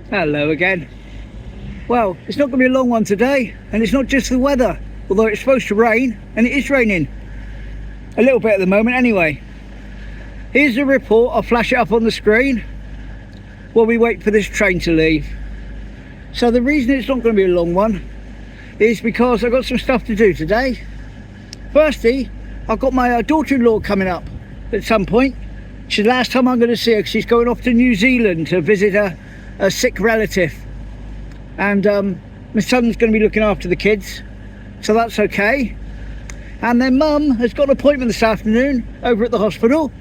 Hello again. Well, it's not going to be a long one today, and it's not just the weather, although it's supposed to rain, and it is raining. A little bit at the moment anyway. Here's the report. I'll flash it up on the screen while we wait for this train to leave. So the reason it's not going to be a long one is because I've got some stuff to do today. Firstly, I've got my daughter-in-law coming up at some point. She's the last time I'm going to see her because she's going off to New Zealand to visit a sick relative. And my son's going to be looking after the kids, so that's okay. And then Mum has got an appointment this afternoon over at the hospital.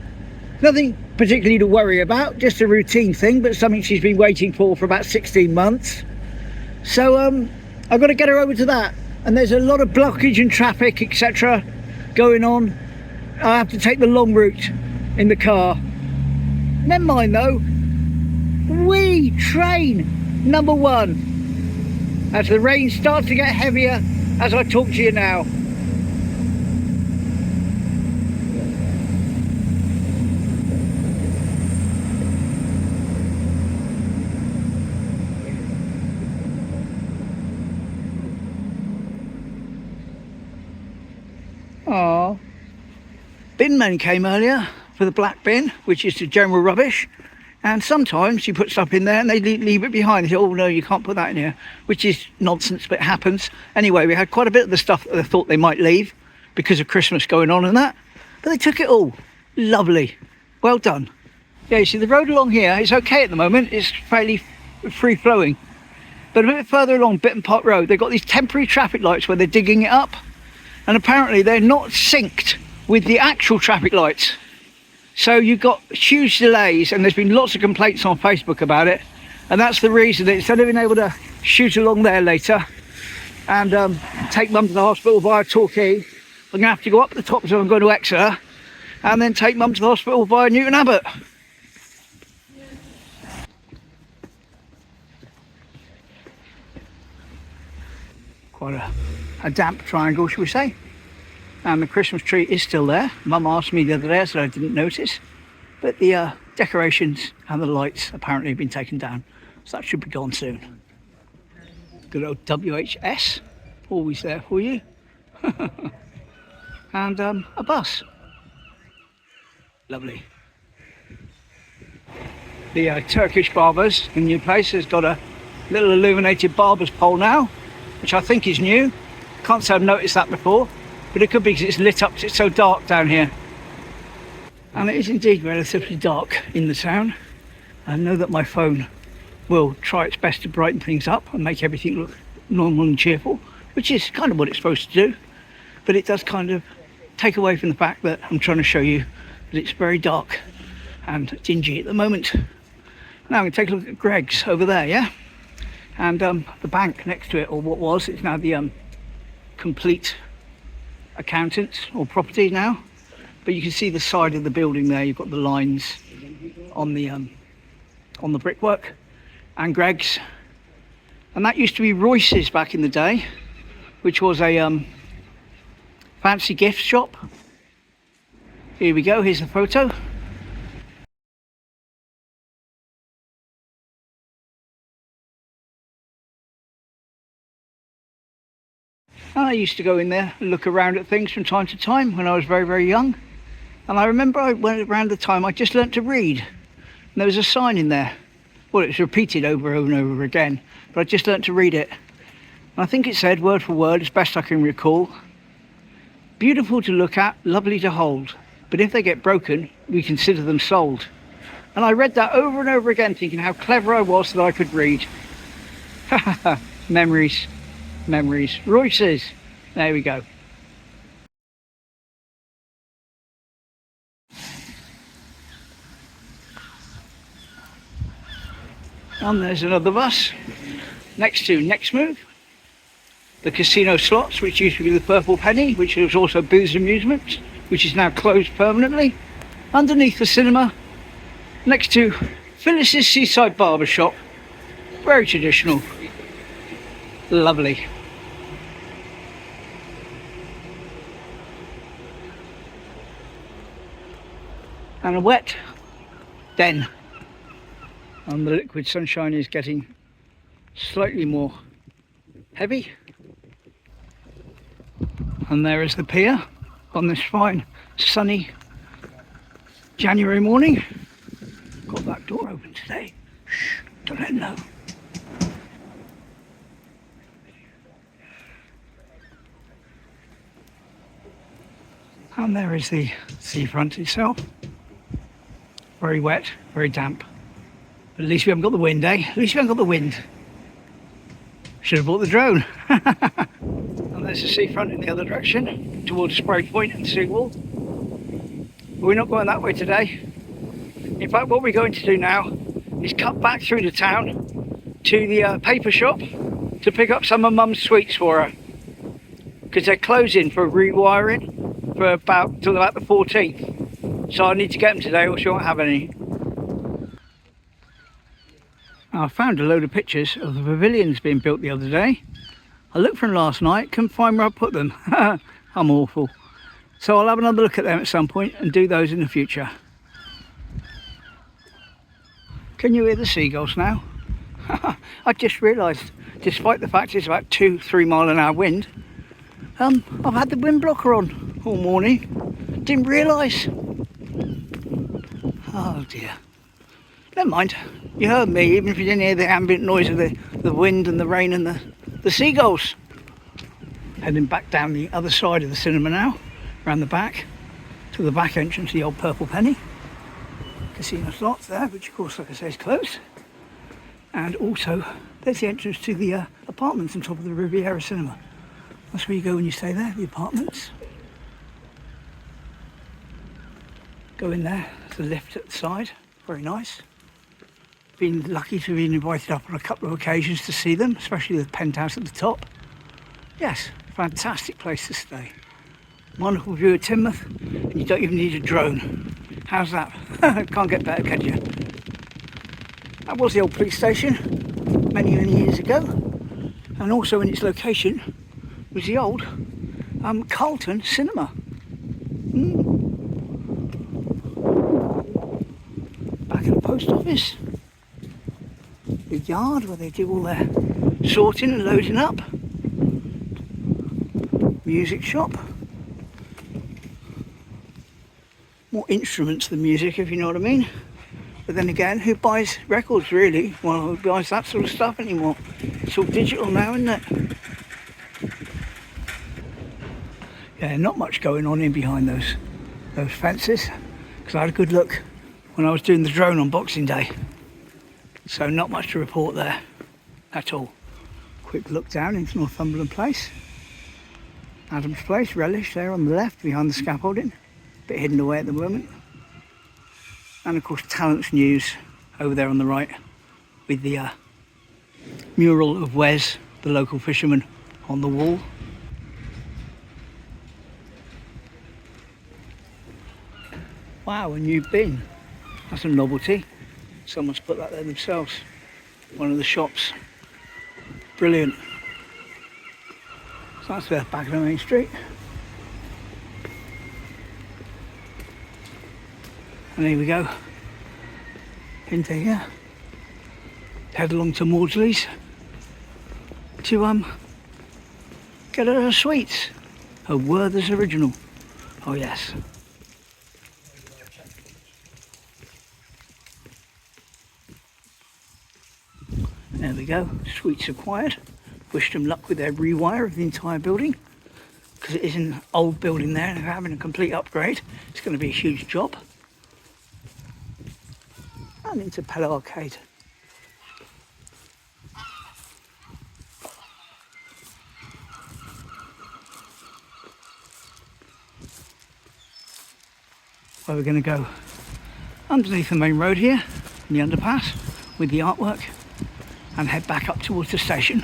Nothing particularly to worry about, just a routine thing, but something she's been waiting for about 16 months. So I've got to get her over to that. And there's a lot of blockage and traffic, etc. going on. I have to take the long route in the car. Never mind though. Wee train number 1. As the rain starts to get heavier as I talk to you now. Oh, bin man came earlier for the black bin, which is the general rubbish, and sometimes you put stuff in there and they leave it behind. They say, oh no, you can't put that in here, which is nonsense, but it happens. Anyway, we had quite a bit of the stuff that they thought they might leave because of Christmas going on and that, but they took it all. Lovely, well done. Yeah, you see the road along here is okay at the moment. It's fairly free flowing, but a bit further along Bitton Park Road, they've got these temporary traffic lights where they're digging it up. And apparently they're not synced with the actual traffic lights. So you've got huge delays, and there's been lots of complaints on Facebook about it. And that's the reason that instead of being able to shoot along there later and take Mum to the hospital via Torquay, I'm going to have to go up the top so I'm going to Exeter and then take Mum to the hospital via Newton Abbot. Quite a damp triangle, shall we say. And the Christmas tree is still there. Mum asked me the other day, so I didn't notice. But the decorations and the lights apparently have been taken down. So that should be gone soon. Good old WHS, always there for you. And a bus. Lovely. The Turkish barbers in New Place has got a little illuminated barber's pole now, which I think is new. Can't say I've noticed that before, but it could be because it's lit up because it's so dark down here. And it is indeed relatively dark in the town. I know that my phone will try its best to brighten things up and make everything look normal and cheerful, which is kind of what it's supposed to do, but it does kind of take away from the fact that I'm trying to show you that it's very dark and dingy at the moment. Now I'm going to take a look at Greg's over there, yeah? And the bank next to it, or what was, it's now the Complete Accountants or Property now. But you can see the side of the building there. You've got the lines on the brickwork, and Greg's. And that used to be Royces back in the day, which was a fancy gift shop. Here we go. Here's the photo. I used to go in there and look around at things from time to time when I was very, very young. And I remember I went around the time I just learnt to read. And there was a sign in there. Well, it was repeated over and over again, but I just learnt to read it. And I think it said, word for word, as best I can recall, beautiful to look at, lovely to hold. But if they get broken, we consider them sold. And I read that over and over again, thinking how clever I was that I could read. Ha ha ha, memories. Memories. Royces. There we go. And there's another bus. Next to next move. The casino slots, which used to be the Purple Penny, which was also Booths Amusements, which is now closed permanently. Underneath the cinema. Next to Phyllis's Seaside Barber Shop. Very traditional. Lovely. And a wet den. and the liquid sunshine is getting slightly more heavy. And there is the pier on this fine sunny January morning. Got that door open today. Shh, don't let them know. And there is the seafront itself. Very wet, very damp. But at least we haven't got the wind, eh? At least we haven't got the wind. Should have bought the drone. And there's the seafront in the other direction, towards Spray Point and Seawall. But we're not going that way today. In fact, what we're going to do now is cut back through the town to the paper shop to pick up some of Mum's sweets for her. Because they're closing for rewiring for till about the 14th. So I need to get them today or she won't have any. I found a load of pictures of the pavilions being built the other day. I looked for them last night, couldn't find where I put them. I'm awful. So I'll have another look at them at some point and do those in the future. Can you hear the seagulls now? I just realised, despite the fact it's about 2-3 mile an hour wind, I've had the wind blocker on all morning. Didn't realise. Oh dear. Never mind. You heard me, even if you didn't hear the ambient noise of the wind and the rain and the seagulls. Heading back down the other side of the cinema now, around the back, to the back entrance of the old Purple Penny. Casino slots there, which of course, like I say, is closed. And also, there's the entrance to the apartments on top of the Riviera Cinema. That's where you go when you stay there, the apartments. Go in there, there's a lift at the side, very nice. Been lucky to have been invited up on a couple of occasions to see them, especially the penthouse at the top. Yes, fantastic place to stay. Wonderful view of Teignmouth, and you don't even need a drone. How's that? Can't get better, can you? That was the old police station many years ago, and also in its location was the old Carlton Cinema. Back at the post office, the yard where they do all their sorting and loading up, music shop. More instruments than music, if you know what I mean. But then again, who buys records really? Well, who buys that sort of stuff anymore? It's all digital now, isn't it? Yeah, not much going on in behind those fences, because I had a good look when I was doing the drone on Boxing Day. So not much to report there at all. Quick look down into Northumberland Place. Adams Place, Relish there on the left behind the scaffolding. Bit hidden away at the moment. And of course Talents News over there on the right with the mural of Wes, the local fisherman, on the wall. Wow, a new bin. That's a novelty. Someone's put that there themselves. One of the shops. Brilliant. So that's the back of the main street. And here we go. Into here. Head along to Maudsley's to get her sweets. Her Werther's Original. Oh yes. There we go, sweets acquired. Wish them luck with their rewire of the entire building, because it is an old building there and they're having a complete upgrade. It's going to be a huge job. And into Pella Arcade. Where we're going to go underneath the main road here, in the underpass, with the artwork, and head back up towards the station.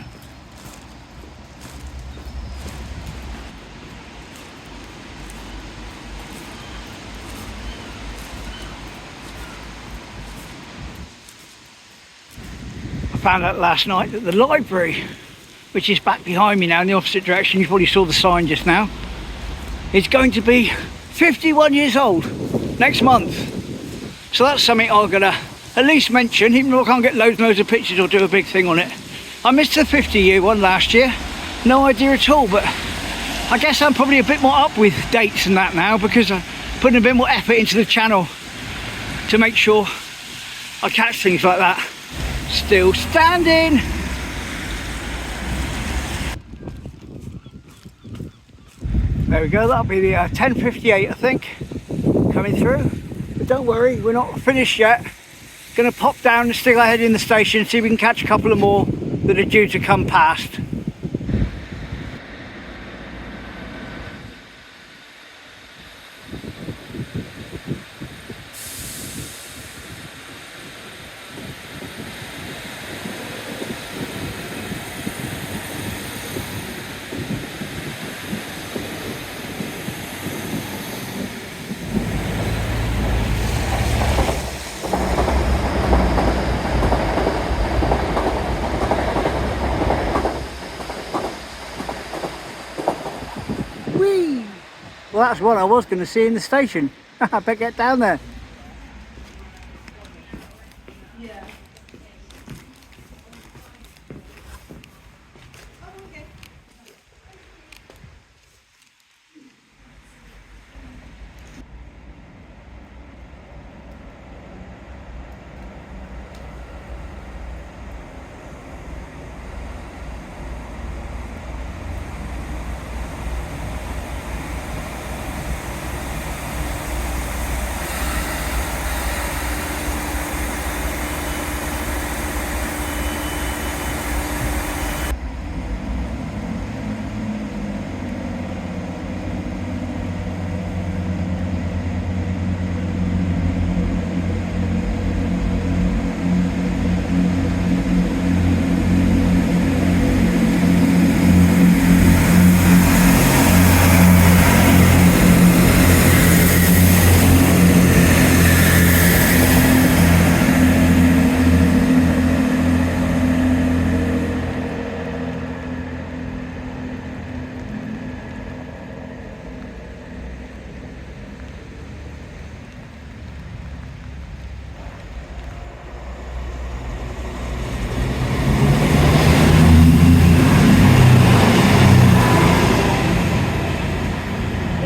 I found out last night that the library, which is back behind me now in the opposite direction, you probably saw the sign just now, is going to be 51 years old next month. So that's something I'm gonna at least mention, even though I can't get loads and loads of pictures or do a big thing on it. I missed the 50-year one last year, no idea at all, but I guess I'm probably a bit more up with dates and that now because I'm putting a bit more effort into the channel to make sure I catch things like that. Still standing. There we go, that'll be the 10:58 I think, coming through. But don't worry, we're not finished yet. Gonna pop down and stick our head in the station, see if we can catch a couple of more that are due to come past. Whee! Well, that's what I was going to see in the station. I better get down there. Yeah.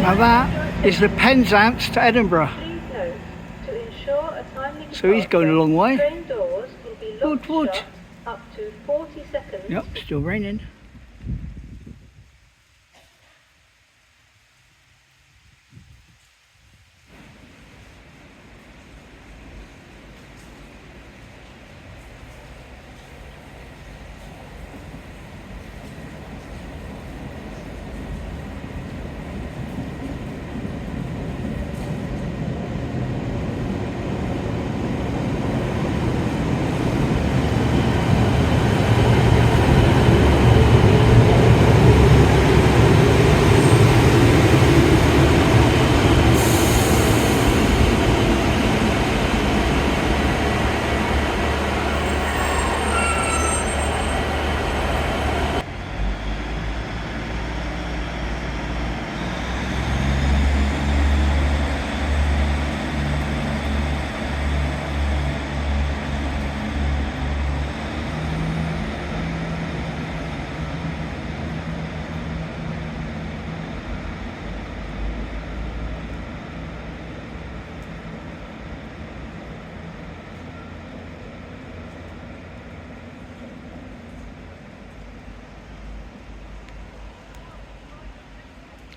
Now that is the Penzance to Edinburgh. Please note, to ensure a timely So he's going a long way. train doors will be locked Wood. shut up to 40 seconds. Yep, still raining.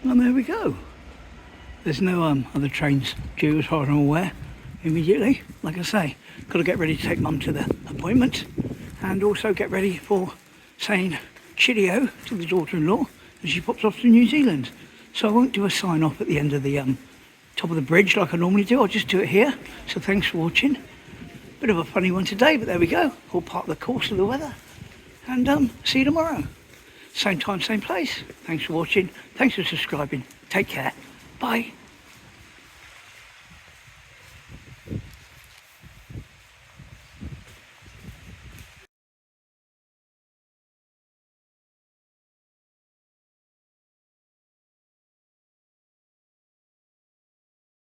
And there we go. There's no other trains due as far as I'm aware immediately. Like I say, got to get ready to take Mum to the appointment and also get ready for saying cheerio to the daughter-in-law as she pops off to New Zealand. So I won't do a sign off at the end of the top of the bridge like I normally do. I'll just do it here. So thanks for watching. Bit of a funny one today, but there we go. All part of the course of the weather. And see you tomorrow. Same time, same place. Thanks for watching. Thanks for subscribing. Take care. Bye.